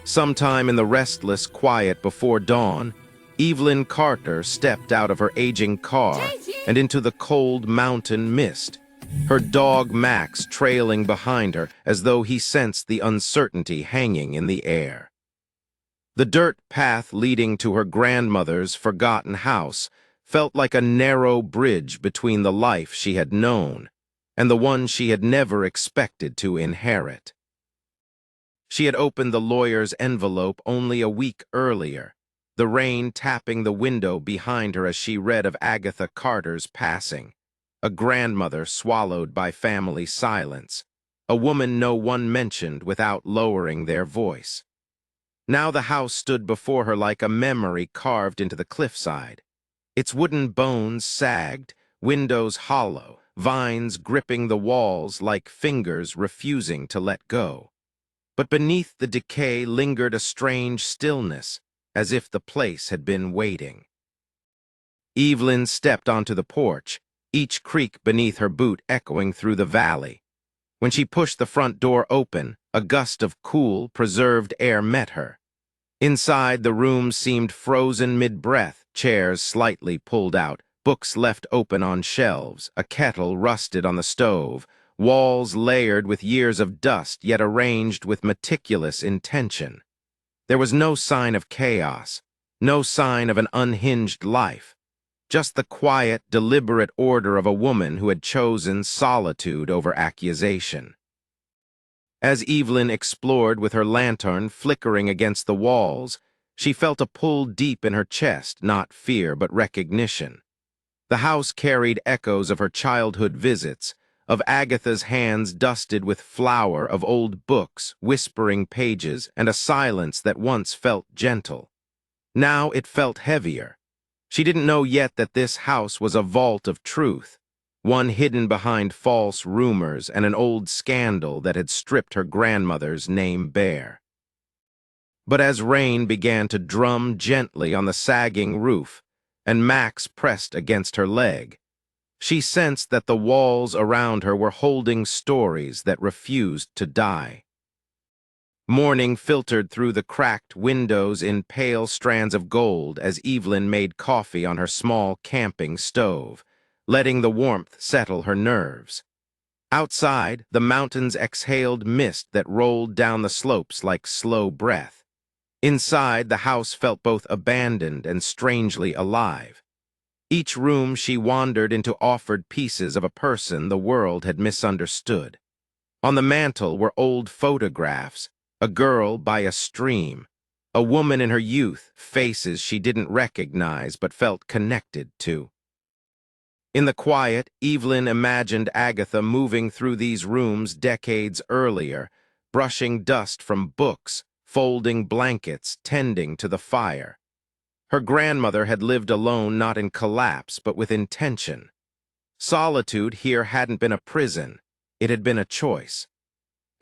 Sometime in the restless quiet before dawn, Evelyn Carter stepped out of her aging car and into the cold mountain mist, her dog Max trailing behind her as though he sensed the uncertainty hanging in the air. The dirt path leading to her grandmother's forgotten house felt like a narrow bridge between the life she had known and the one she had never expected to inherit. She had opened the lawyer's envelope only a week earlier, the rain tapping the window behind her as she read of Agatha Carter's passing, a grandmother swallowed by family silence, a woman no one mentioned without lowering their voice. Now the house stood before her like a memory carved into the cliffside. Its wooden bones sagged, windows hollow, vines gripping the walls like fingers refusing to let go. But beneath the decay lingered a strange stillness, as if the place had been waiting. Evelyn stepped onto the porch, each creak beneath her boot echoing through the valley. When she pushed the front door open, a gust of cool, preserved air met her. Inside, the room seemed frozen mid-breath, chairs slightly pulled out, books left open on shelves, a kettle rusted on the stove, walls layered with years of dust yet arranged with meticulous intention. There was no sign of chaos, no sign of an unhinged life, just the quiet, deliberate order of a woman who had chosen solitude over accusation. As Evelyn explored with her lantern flickering against the walls, she felt a pull deep in her chest, not fear but recognition. The house carried echoes of her childhood visits, of Agatha's hands dusted with flour, of old books, whispering pages, and a silence that once felt gentle. Now it felt heavier. She didn't know yet that this house was a vault of truth, one hidden behind false rumors and an old scandal that had stripped her grandmother's name bare. But as rain began to drum gently on the sagging roof, and Max pressed against her leg, she sensed that the walls around her were holding stories that refused to die. Morning filtered through the cracked windows in pale strands of gold as Evelyn made coffee on her small camping stove, letting the warmth settle her nerves. Outside, the mountains exhaled mist that rolled down the slopes like slow breath. Inside, the house felt both abandoned and strangely alive. Each room she wandered into offered pieces of a person the world had misunderstood. On the mantel were old photographs, a girl by a stream, a woman in her youth, faces she didn't recognize but felt connected to. In the quiet, Evelyn imagined Agatha moving through these rooms decades earlier, brushing dust from books, folding blankets, tending to the fire. Her grandmother had lived alone not in collapse but with intention. Solitude here hadn't been a prison, it had been a choice.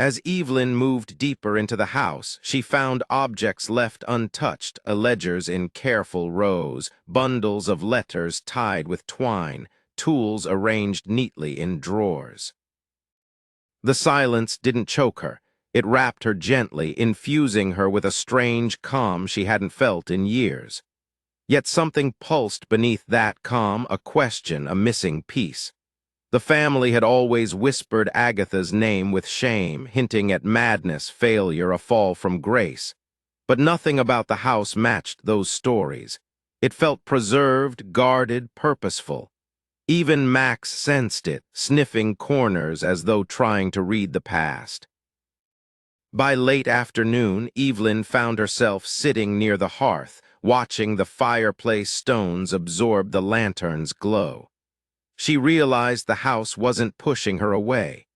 As Evelyn moved deeper into the house, she found objects left untouched, ledgers in careful rows, bundles of letters tied with twine, tools arranged neatly in drawers. The silence didn't choke her. It wrapped her gently, infusing her with a strange calm she hadn't felt in years. Yet something pulsed beneath that calm, a question, a missing piece. The family had always whispered Agatha's name with shame, hinting at madness, failure, a fall from grace. But nothing about the house matched those stories. It felt preserved, guarded, purposeful. Even Max sensed it, sniffing corners as though trying to read the past. By late afternoon, Evelyn found herself sitting near the hearth, watching the fireplace stones absorb the lantern's glow. She realized the house wasn't pushing her away.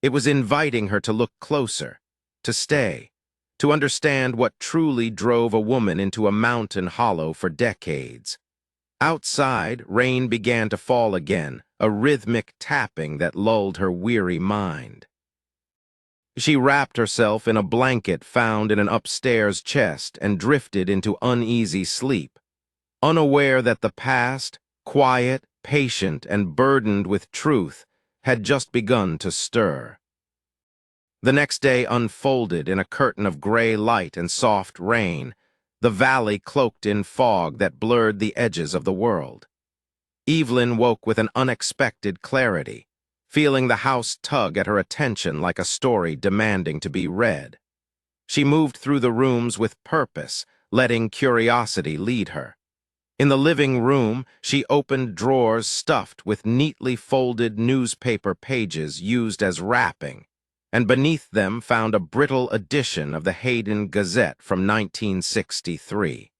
It was inviting her to look closer, to stay, to understand what truly drove a woman into a mountain hollow for decades. Outside, rain began to fall again, a rhythmic tapping that lulled her weary mind. She wrapped herself in a blanket found in an upstairs chest and drifted into uneasy sleep, unaware that the past, quiet, patient, and burdened with truth, had just begun to stir. The next day unfolded in a curtain of gray light and soft rain, the valley cloaked in fog that blurred the edges of the world. Evelyn woke with an unexpected clarity, feeling the house tug at her attention like a story demanding to be read. She moved through the rooms with purpose, letting curiosity lead her. In the living room, she opened drawers stuffed with neatly folded newspaper pages used as wrapping, and beneath them found a brittle edition of the Hayden Gazette from 1963.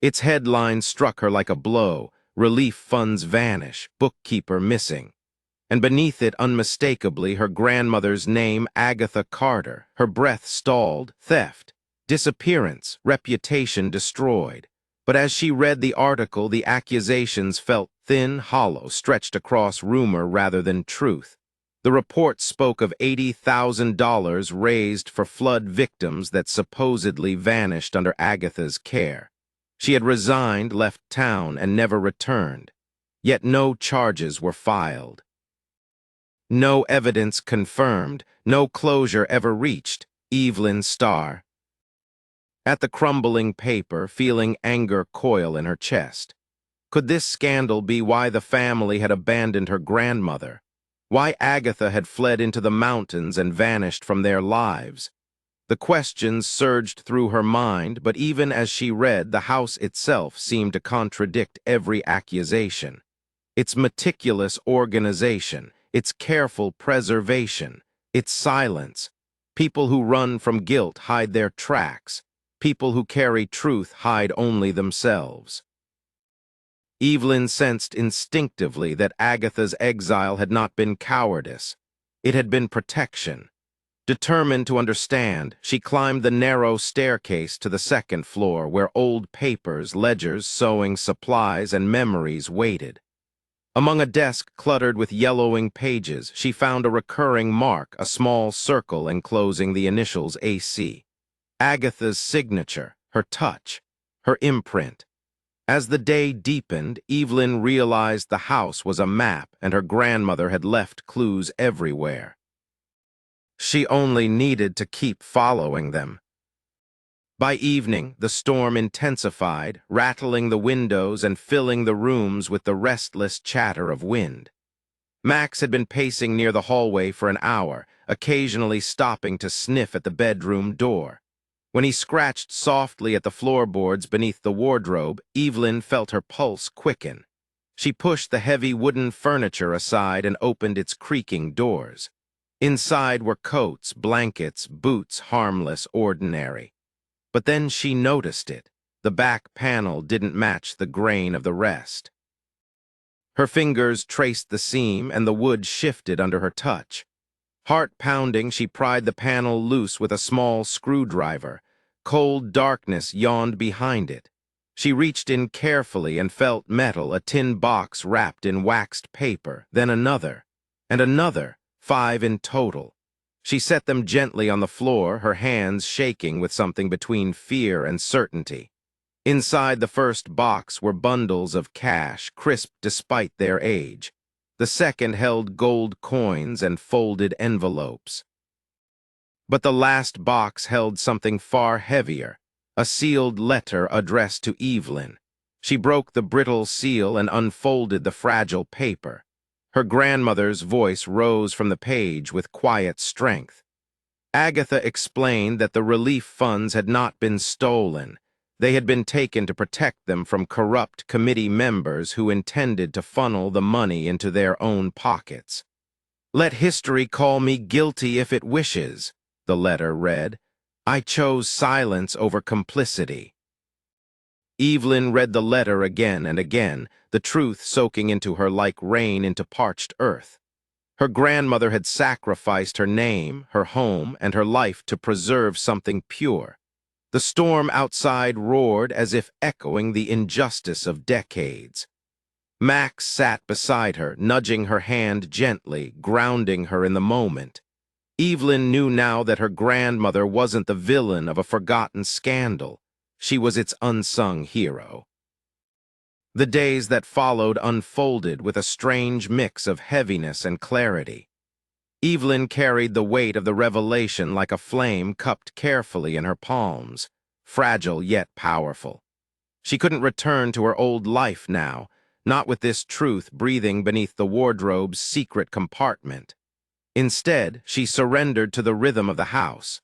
Its headline struck her like a blow: "Relief funds vanish, bookkeeper missing." And beneath it, unmistakably, her grandmother's name, Agatha Carter. Her breath stalled. Theft, disappearance, reputation destroyed. But as she read the article, the accusations felt thin, hollow, stretched across rumor rather than truth. The report spoke of $80,000 raised for flood victims that supposedly vanished under Agatha's care. She had resigned, left town, and never returned. Yet no charges were filed. No evidence confirmed, no closure ever reached. Evelyn Starr. At the crumbling paper, feeling anger coil in her chest. Could this scandal be why the family had abandoned her grandmother? Why Agatha had fled into the mountains and vanished from their lives? The questions surged through her mind, but even as she read, the house itself seemed to contradict every accusation. Its meticulous organization, its careful preservation, its silence. People who run from guilt hide their tracks. People who carry truth hide only themselves. Evelyn sensed instinctively that Agatha's exile had not been cowardice. It had been protection. Determined to understand, she climbed the narrow staircase to the second floor where old papers, ledgers, sewing supplies, and memories waited. Among a desk cluttered with yellowing pages, she found a recurring mark, a small circle enclosing the initials AC. Agatha's signature, her touch, her imprint. As the day deepened, Evelyn realized the house was a map and her grandmother had left clues everywhere. She only needed to keep following them. By evening, the storm intensified, rattling the windows and filling the rooms with the restless chatter of wind. Max had been pacing near the hallway for an hour, occasionally stopping to sniff at the bedroom door. When he scratched softly at the floorboards beneath the wardrobe, Evelyn felt her pulse quicken. She pushed the heavy wooden furniture aside and opened its creaking doors. Inside were coats, blankets, boots, harmless, ordinary. But then she noticed it. The back panel didn't match the grain of the rest. Her fingers traced the seam, and the wood shifted under her touch. Heart-pounding, she pried the panel loose with a small screwdriver. Cold darkness yawned behind it. She reached in carefully and felt metal, a tin box wrapped in waxed paper, then another, and another, 5 in total. She set them gently on the floor, her hands shaking with something between fear and certainty. Inside the first box were bundles of cash, crisp despite their age. The second held gold coins and folded envelopes. But the last box held something far heavier, a sealed letter addressed to Evelyn. She broke the brittle seal and unfolded the fragile paper. Her grandmother's voice rose from the page with quiet strength. Agatha explained that the relief funds had not been stolen. They had been taken to protect them from corrupt committee members who intended to funnel the money into their own pockets. "Let history call me guilty if it wishes," the letter read. "I chose silence over complicity." Evelyn read the letter again and again, the truth soaking into her like rain into parched earth. Her grandmother had sacrificed her name, her home, and her life to preserve something pure. The storm outside roared as if echoing the injustice of decades. Max sat beside her, nudging her hand gently, grounding her in the moment. Evelyn knew now that her grandmother wasn't the villain of a forgotten scandal. She was its unsung hero. The days that followed unfolded with a strange mix of heaviness and clarity. Evelyn carried the weight of the revelation like a flame cupped carefully in her palms, fragile yet powerful. She couldn't return to her old life now, not with this truth breathing beneath the wardrobe's secret compartment. Instead, she surrendered to the rhythm of the house.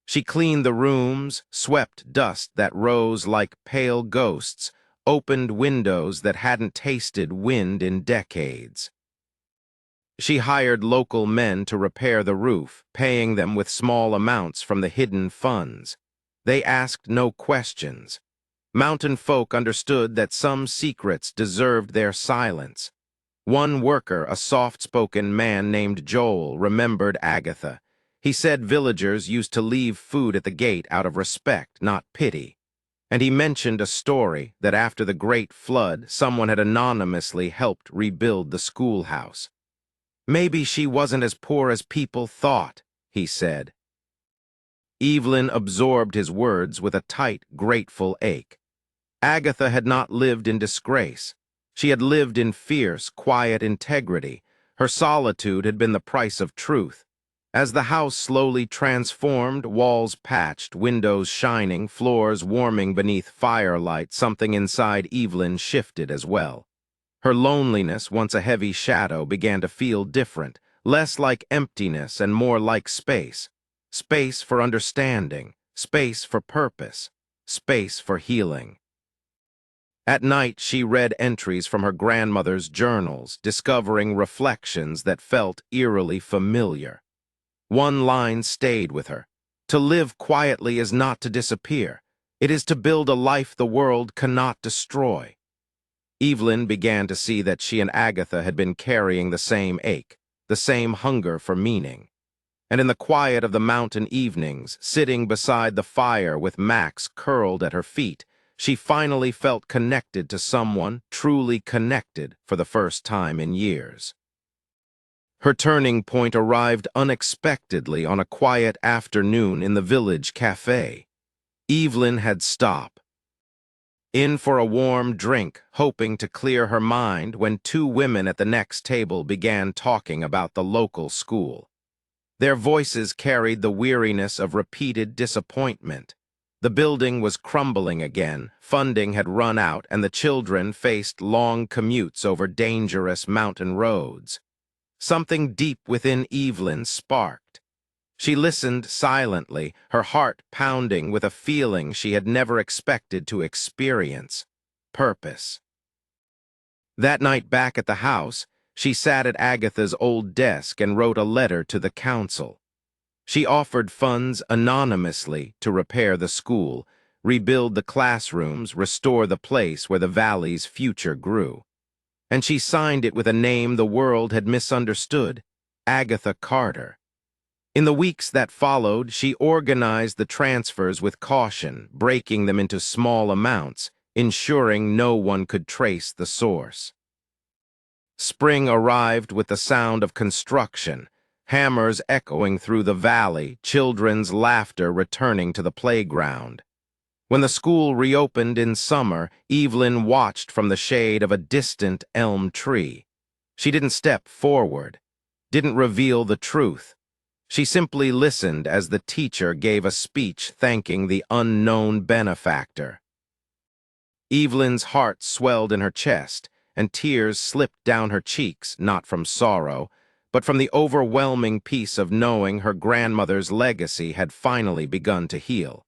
She cleaned the rooms, swept dust that rose like pale ghosts, opened windows that hadn't tasted wind in decades. She hired local men to repair the roof, paying them with small amounts from the hidden funds. They asked no questions. Mountain folk understood that some secrets deserved their silence. One worker, a soft-spoken man named Joel, remembered Agatha. He said villagers used to leave food at the gate out of respect, not pity. And he mentioned a story that after the Great Flood, someone had anonymously helped rebuild the schoolhouse. Maybe she wasn't as poor as people thought, he said. Evelyn absorbed his words with a tight, grateful ache. Agatha had not lived in disgrace. She had lived in fierce, quiet integrity. Her solitude had been the price of truth. As the house slowly transformed, walls patched, windows shining, floors warming beneath firelight, something inside Evelyn shifted as well. Her loneliness, once a heavy shadow, began to feel different, less like emptiness and more like space. Space for understanding, space for purpose, space for healing. At night, she read entries from her grandmother's journals, discovering reflections that felt eerily familiar. One line stayed with her. To live quietly is not to disappear. It is to build a life the world cannot destroy. Evelyn began to see that she and Agatha had been carrying the same ache, the same hunger for meaning. And in the quiet of the mountain evenings, sitting beside the fire with Max curled at her feet, she finally felt connected to someone, truly connected for the first time in years. Her turning point arrived unexpectedly on a quiet afternoon in the village cafe. Evelyn had stopped in for a warm drink, hoping to clear her mind when two women at the next table began talking about the local school. Their voices carried the weariness of repeated disappointment. The building was crumbling again, funding had run out, and the children faced long commutes over dangerous mountain roads. Something deep within Evelyn sparked. She listened silently, her heart pounding with a feeling she had never expected to experience: purpose. That night back at the house, she sat at Agatha's old desk and wrote a letter to the council. She offered funds anonymously to repair the school, rebuild the classrooms, restore the place where the valley's future grew. And she signed it with a name the world had misunderstood: Agatha Carter. In the weeks that followed, she organized the transfers with caution, breaking them into small amounts, ensuring no one could trace the source. Spring arrived with the sound of construction, hammers echoing through the valley, children's laughter returning to the playground. When the school reopened in summer, Evelyn watched from the shade of a distant elm tree. She didn't step forward, didn't reveal the truth. She simply listened as the teacher gave a speech thanking the unknown benefactor. Evelyn's heart swelled in her chest, and tears slipped down her cheeks, not from sorrow, but from the overwhelming peace of knowing her grandmother's legacy had finally begun to heal.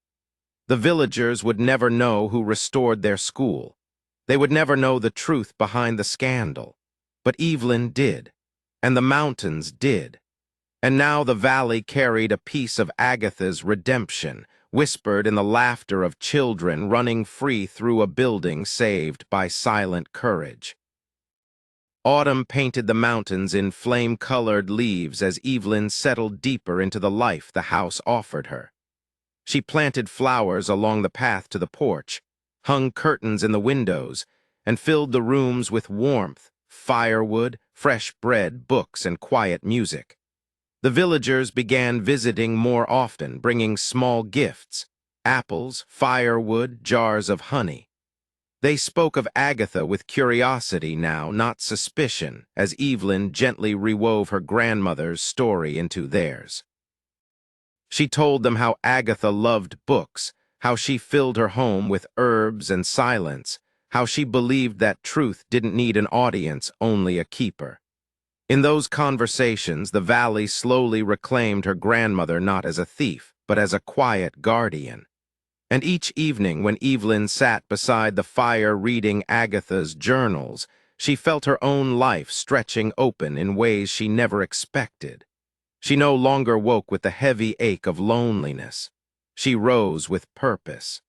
The villagers would never know who restored their school. They would never know the truth behind the scandal. But Evelyn did, and the mountains did. And now the valley carried a piece of Agatha's redemption, whispered in the laughter of children running free through a building saved by silent courage. Autumn painted the mountains in flame-colored leaves as Evelyn settled deeper into the life the house offered her. She planted flowers along the path to the porch, hung curtains in the windows, and filled the rooms with warmth, firewood, fresh bread, books, and quiet music. The villagers began visiting more often, bringing small gifts: apples, firewood, jars of honey. They spoke of Agatha with curiosity now, not suspicion, as Evelyn gently rewove her grandmother's story into theirs. She told them how Agatha loved books, how she filled her home with herbs and silence, how she believed that truth didn't need an audience, only a keeper. In those conversations, the valley slowly reclaimed her grandmother not as a thief, but as a quiet guardian. And each evening when Evelyn sat beside the fire reading Agatha's journals, she felt her own life stretching open in ways she never expected. She no longer woke with the heavy ache of loneliness. She rose with purpose.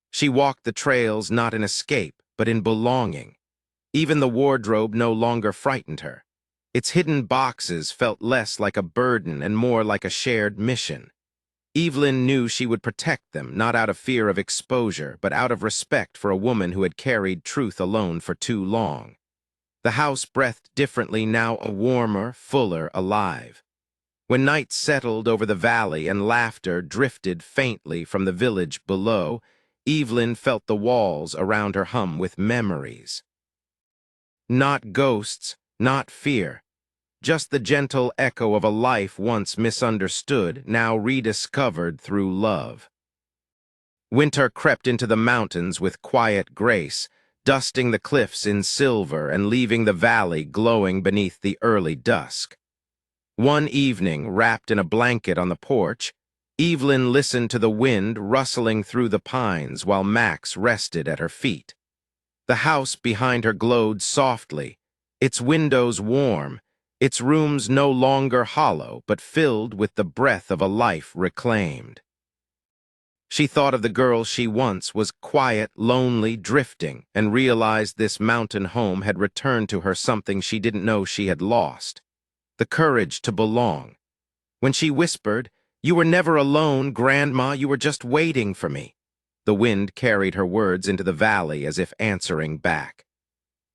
She walked the trails not in escape, but in belonging. Even the wardrobe no longer frightened her. Its hidden boxes felt less like a burden and more like a shared mission. Evelyn knew she would protect them, not out of fear of exposure, but out of respect for a woman who had carried truth alone for too long. The house breathed differently now, a warmer, fuller, alive. When night settled over the valley and laughter drifted faintly from the village below, Evelyn felt the walls around her hum with memories. Not ghosts, not fear. Just the gentle echo of a life once misunderstood, now rediscovered through love. Winter crept into the mountains with quiet grace, dusting the cliffs in silver and leaving the valley glowing beneath the early dusk. One evening, wrapped in a blanket on the porch, Evelyn listened to the wind rustling through the pines while Max rested at her feet. The house behind her glowed softly, its windows warm, its rooms no longer hollow, but filled with the breath of a life reclaimed. She thought of the girl she once was, quiet, lonely, drifting, and realized this mountain home had returned to her something she didn't know she had lost: the courage to belong. When she whispered, "You were never alone, Grandma, you were just waiting for me," the wind carried her words into the valley as if answering back.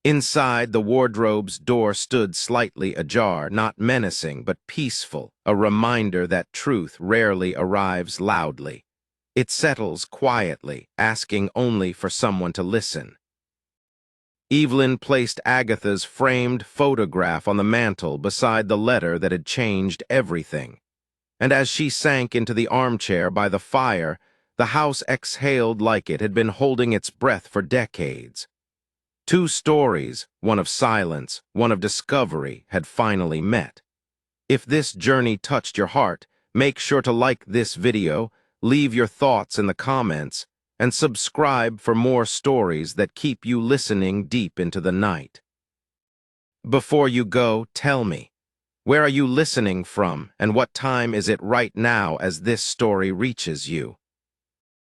Inside, the wardrobe's door stood slightly ajar, not menacing but peaceful, a reminder that truth rarely arrives loudly. It settles quietly, asking only for someone to listen. Evelyn placed Agatha's framed photograph on the mantel beside the letter that had changed everything. And as she sank into the armchair by the fire, the house exhaled like it had been holding its breath for decades. Two stories, one of silence, one of discovery, had finally met. If this journey touched your heart, make sure to like this video, leave your thoughts in the comments, and subscribe for more stories that keep you listening deep into the night. Before you go, tell me, where are you listening from, and what time is it right now as this story reaches you?